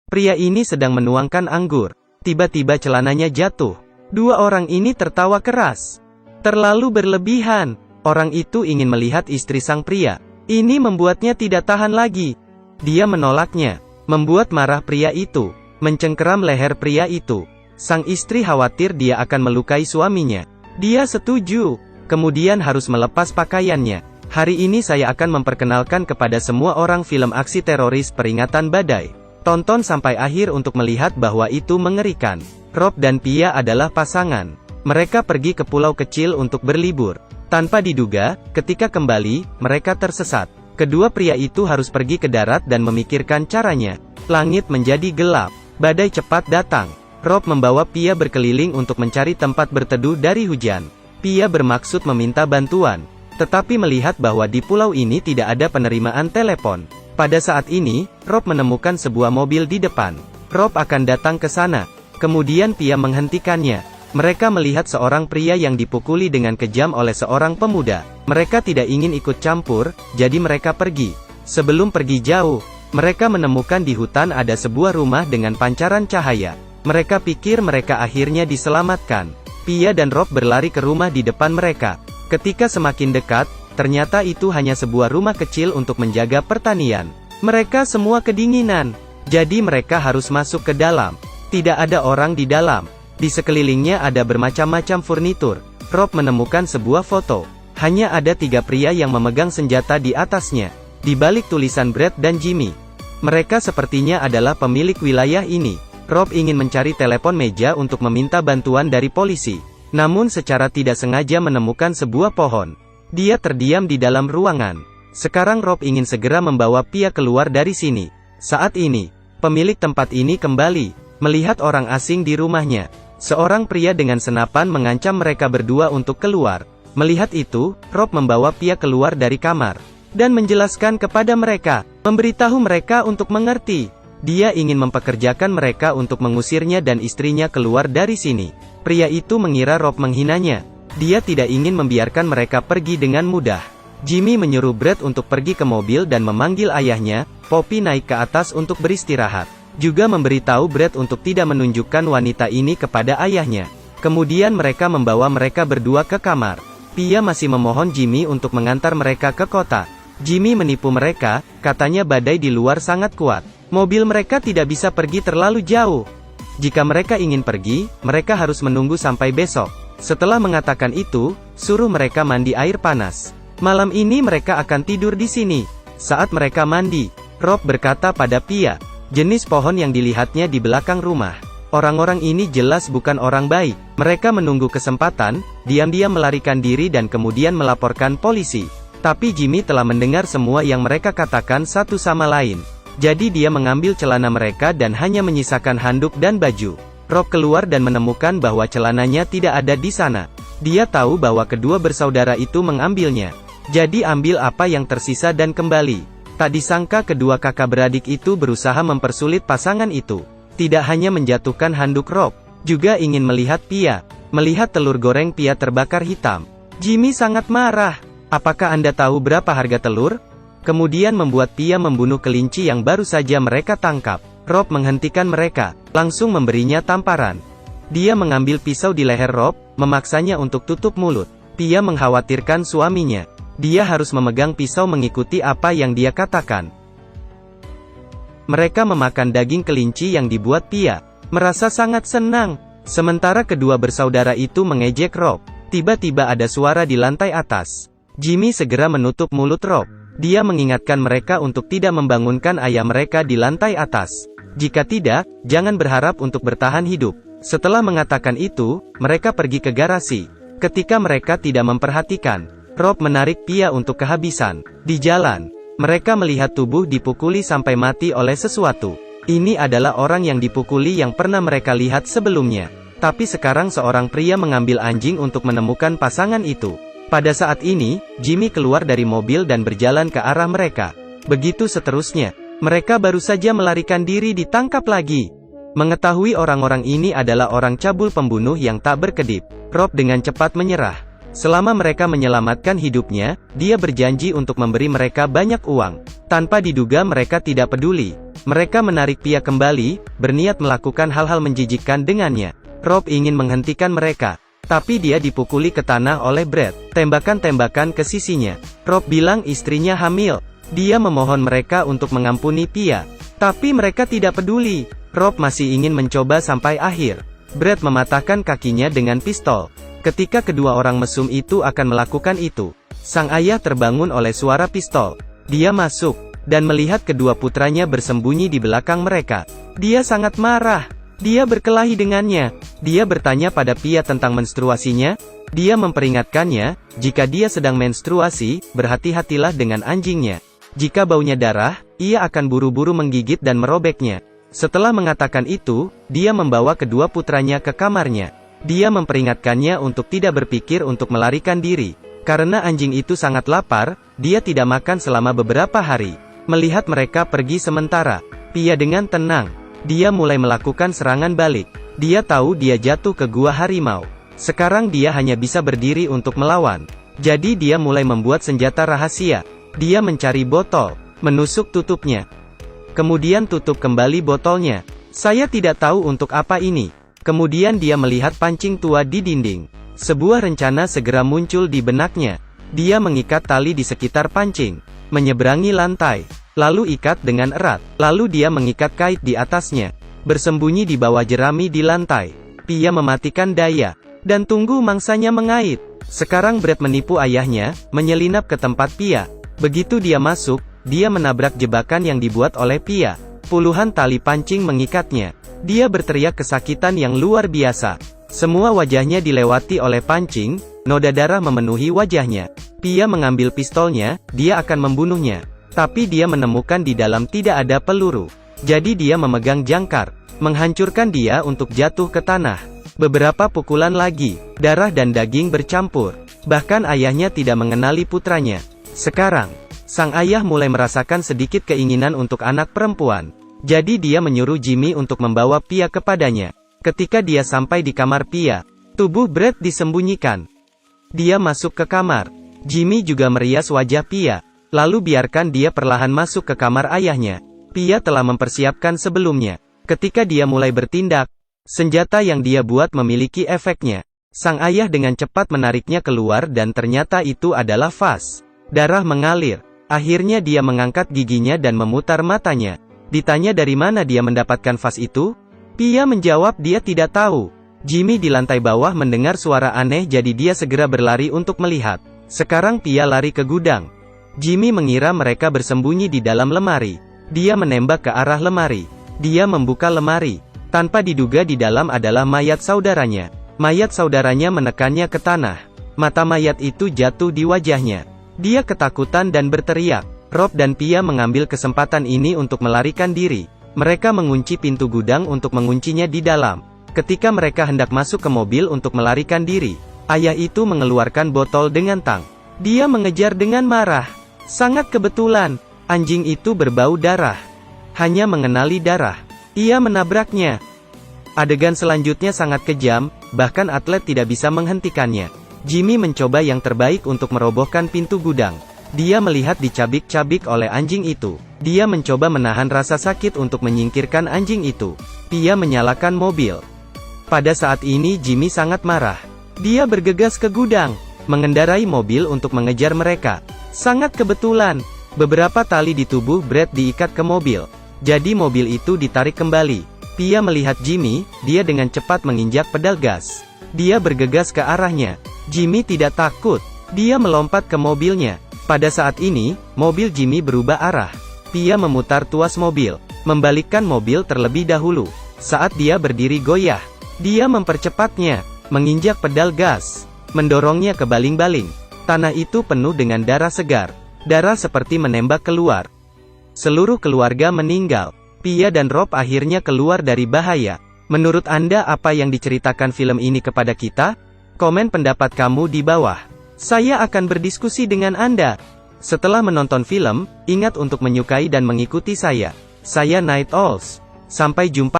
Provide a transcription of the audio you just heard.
Pria ini sedang menuangkan anggur. Tiba-tiba celananya jatuh. Dua orang ini tertawa keras. Terlalu berlebihan. Orang itu ingin melihat istri sang pria. Ini membuatnya tidak tahan lagi. Dia menolaknya. Membuat marah pria itu. Mencengkeram leher pria itu. Sang istri khawatir dia akan melukai suaminya. Dia setuju. Kemudian harus melepas pakaiannya. Hari ini saya akan memperkenalkan kepada semua orang film aksi teroris Peringatan Badai. Tonton sampai akhir untuk melihat bahwa itu mengerikan. Rob dan Pia adalah pasangan. Mereka pergi ke pulau kecil untuk berlibur. Tanpa diduga, ketika kembali, mereka tersesat. Kedua pria itu harus pergi ke darat dan memikirkan caranya. Langit menjadi gelap. Badai cepat datang. Rob membawa Pia berkeliling untuk mencari tempat berteduh dari hujan. Pia bermaksud meminta bantuan. Tetapi melihat bahwa di pulau ini tidak ada penerimaan telepon. Pada saat ini, Rob menemukan sebuah mobil di depan. Rob akan datang ke sana. Kemudian Pia menghentikannya. Mereka melihat seorang pria yang dipukuli dengan kejam oleh seorang pemuda. Mereka tidak ingin ikut campur, jadi mereka pergi. Sebelum pergi jauh, mereka menemukan di hutan ada sebuah rumah dengan pancaran cahaya. Mereka pikir mereka akhirnya diselamatkan. Pia dan Rob berlari ke rumah di depan mereka. Ketika semakin dekat, ternyata itu hanya sebuah rumah kecil untuk menjaga pertanian. Mereka semua kedinginan, jadi mereka harus masuk ke dalam. Tidak ada orang di dalam. Di sekelilingnya ada bermacam-macam furnitur. Rob menemukan sebuah foto. Hanya ada 3 pria yang memegang senjata di atasnya. Di balik tulisan Brad dan Jimmy. Mereka sepertinya adalah pemilik wilayah ini. Rob ingin mencari telepon meja untuk meminta bantuan dari polisi. Namun secara tidak sengaja menemukan sebuah pohon. Dia terdiam di dalam ruangan. Sekarang Rob ingin segera membawa Pia keluar dari sini. Saat ini, pemilik tempat ini kembali. Melihat orang asing di rumahnya. Seorang pria dengan senapan mengancam mereka berdua untuk keluar. Melihat itu, Rob membawa Pia keluar dari kamar. Dan menjelaskan kepada mereka. Memberitahu mereka untuk mengerti. Dia ingin mempekerjakan mereka untuk mengusirnya dan istrinya keluar dari sini. Pria itu mengira Rob menghinanya. Dia tidak ingin membiarkan mereka pergi dengan mudah. Jimmy menyuruh Brad untuk pergi ke mobil dan memanggil ayahnya. Poppy naik ke atas untuk beristirahat. Juga memberitahu Brad untuk tidak menunjukkan wanita ini kepada ayahnya. Kemudian mereka membawa mereka berdua ke kamar. Pia masih memohon Jimmy untuk mengantar mereka ke kota. Jimmy menipu mereka, katanya badai di luar sangat kuat. Mobil mereka tidak bisa pergi terlalu jauh. Jika mereka ingin pergi, mereka harus menunggu sampai besok. Setelah mengatakan itu, suruh mereka mandi air panas. Malam ini mereka akan tidur di sini. Saat mereka mandi, Rob berkata pada Pia, jenis pohon yang dilihatnya di belakang rumah. Orang-orang ini jelas bukan orang baik. Mereka menunggu kesempatan, diam-diam melarikan diri dan kemudian melaporkan polisi. Tapi Jimmy telah mendengar semua yang mereka katakan satu sama lain. Jadi dia mengambil celana mereka dan hanya menyisakan handuk dan baju. Rob keluar dan menemukan bahwa celananya tidak ada di sana. Dia tahu bahwa kedua bersaudara itu mengambilnya. Jadi ambil apa yang tersisa dan kembali. Tak disangka kedua kakak beradik itu berusaha mempersulit pasangan itu. Tidak hanya menjatuhkan handuk Rob, juga ingin melihat Pia. Melihat telur goreng Pia terbakar hitam. Jimmy sangat marah. Apakah Anda tahu berapa harga telur? Kemudian membuat Pia membunuh kelinci yang baru saja mereka tangkap. Rob menghentikan mereka, langsung memberinya tamparan. Dia mengambil pisau di leher Rob, memaksanya untuk tutup mulut. Pia mengkhawatirkan suaminya. Dia harus memegang pisau mengikuti apa yang dia katakan. Mereka memakan daging kelinci yang dibuat Pia. Merasa sangat senang. Sementara kedua bersaudara itu mengejek Rob. Tiba-tiba ada suara di lantai atas. Jimmy segera menutup mulut Rob. Dia mengingatkan mereka untuk tidak membangunkan ayah mereka di lantai atas. Jika tidak, jangan berharap untuk bertahan hidup. Setelah mengatakan itu, mereka pergi ke garasi. Ketika mereka tidak memperhatikan, Rob menarik Pia untuk kehabisan. Di jalan, mereka melihat tubuh dipukuli sampai mati oleh sesuatu. Ini adalah orang yang dipukuli yang pernah mereka lihat sebelumnya. Tapi sekarang seorang pria mengambil anjing untuk menemukan pasangan itu. Pada saat ini, Jimmy keluar dari mobil dan berjalan ke arah mereka. Begitu seterusnya. Mereka baru saja melarikan diri ditangkap lagi. Mengetahui orang-orang ini adalah orang cabul pembunuh yang tak berkedip, Rob dengan cepat menyerah. Selama mereka menyelamatkan hidupnya, dia berjanji untuk memberi mereka banyak uang. Tanpa diduga mereka tidak peduli. Mereka menarik Pia kembali, berniat melakukan hal-hal menjijikkan dengannya. Rob ingin menghentikan mereka, tapi dia dipukuli ke tanah oleh Brad. Tembakan-tembakan ke sisinya. Rob bilang istrinya hamil. Dia memohon mereka untuk mengampuni Pia, tapi mereka tidak peduli. Rob masih ingin mencoba sampai akhir. Brad mematahkan kakinya dengan pistol. Ketika kedua orang mesum itu akan melakukan itu, sang ayah terbangun oleh suara pistol. Dia masuk, dan melihat kedua putranya bersembunyi di belakang mereka. Dia sangat marah. Dia berkelahi dengannya. Dia bertanya pada Pia tentang menstruasinya. Dia memperingatkannya, jika dia sedang menstruasi, berhati-hatilah dengan anjingnya. Jika baunya darah, ia akan buru-buru menggigit dan merobeknya. Setelah mengatakan itu, dia membawa kedua putranya ke kamarnya. Dia memperingatkannya untuk tidak berpikir untuk melarikan diri. Karena anjing itu sangat lapar, dia tidak makan selama beberapa hari. Melihat mereka pergi sementara, Pia dengan tenang. Dia mulai melakukan serangan balik. Dia tahu dia jatuh ke gua harimau. Sekarang dia hanya bisa berdiri untuk melawan. Jadi dia mulai membuat senjata rahasia. Dia mencari botol, menusuk tutupnya. Kemudian tutup kembali botolnya. Saya tidak tahu untuk apa ini. Kemudian dia melihat pancing tua di dinding. Sebuah rencana segera muncul di benaknya. Dia mengikat tali di sekitar pancing, menyeberangi lantai, lalu ikat dengan erat. Lalu dia mengikat kait di atasnya, bersembunyi di bawah jerami di lantai. Pia mematikan daya, dan tunggu mangsanya mengait. Sekarang Brad menipu ayahnya, menyelinap ke tempat Pia. Begitu dia masuk, dia menabrak jebakan yang dibuat oleh Pia. Puluhan tali pancing mengikatnya. Dia berteriak kesakitan yang luar biasa. Semua wajahnya dilewati oleh pancing, noda darah memenuhi wajahnya. Pia mengambil pistolnya, dia akan membunuhnya. Tapi dia menemukan di dalam tidak ada peluru. Jadi dia memegang jangkar, menghancurkan dia untuk jatuh ke tanah. Beberapa pukulan lagi, darah dan daging bercampur. Bahkan ayahnya tidak mengenali putranya. Sekarang, sang ayah mulai merasakan sedikit keinginan untuk anak perempuan. Jadi dia menyuruh Jimmy untuk membawa Pia kepadanya. Ketika dia sampai di kamar Pia, tubuh Brad disembunyikan. Dia masuk ke kamar. Jimmy juga merias wajah Pia. Lalu biarkan dia perlahan masuk ke kamar ayahnya. Pia telah mempersiapkan sebelumnya. Ketika dia mulai bertindak, senjata yang dia buat memiliki efeknya. Sang ayah dengan cepat menariknya keluar dan ternyata itu adalah vas. Darah mengalir. Akhirnya dia mengangkat giginya dan memutar matanya. Ditanya dari mana dia mendapatkan vas itu? Pia menjawab dia tidak tahu. Jimmy di lantai bawah mendengar suara aneh jadi dia segera berlari untuk melihat. Sekarang Pia lari ke gudang. Jimmy mengira mereka bersembunyi di dalam lemari. Dia menembak ke arah lemari. Dia membuka lemari. Tanpa diduga di dalam adalah mayat saudaranya. Mayat saudaranya menekannya ke tanah. Mata mayat itu jatuh di wajahnya. Dia ketakutan dan berteriak. Rob dan Pia mengambil kesempatan ini untuk melarikan diri. Mereka mengunci pintu gudang untuk menguncinya di dalam. Ketika mereka hendak masuk ke mobil untuk melarikan diri, ayah itu mengeluarkan botol dengan tang. Dia mengejar dengan marah. Sangat kebetulan, anjing itu berbau darah. Hanya mengenali darah. Ia menabraknya. Adegan selanjutnya sangat kejam, bahkan atlet tidak bisa menghentikannya. Jimmy mencoba yang terbaik untuk merobohkan pintu gudang. Dia melihat dicabik-cabik oleh anjing itu. Dia mencoba menahan rasa sakit untuk menyingkirkan anjing itu. Pia menyalakan mobil. Pada saat ini Jimmy sangat marah. Dia bergegas ke gudang, mengendarai mobil untuk mengejar mereka. Sangat kebetulan, beberapa tali di tubuh Brad diikat ke mobil. Jadi mobil itu ditarik kembali. Pia melihat Jimmy, dia dengan cepat menginjak pedal gas. Dia bergegas ke arahnya. Jimmy tidak takut. Dia melompat ke mobilnya. Pada saat ini, mobil Jimmy berubah arah. Pia memutar tuas mobil, membalikkan mobil terlebih dahulu. Saat dia berdiri goyah, dia mempercepatnya, menginjak pedal gas, mendorongnya ke baling-baling. Tanah itu penuh dengan darah segar. Darah seperti menembak keluar. Seluruh keluarga meninggal. Pia dan Rob akhirnya keluar dari bahaya. Menurut Anda apa yang diceritakan film ini kepada kita? Komen pendapat kamu di bawah. Saya akan berdiskusi dengan Anda. Setelah menonton film, ingat untuk menyukai dan mengikuti saya. Saya Night Owls. Sampai jumpa.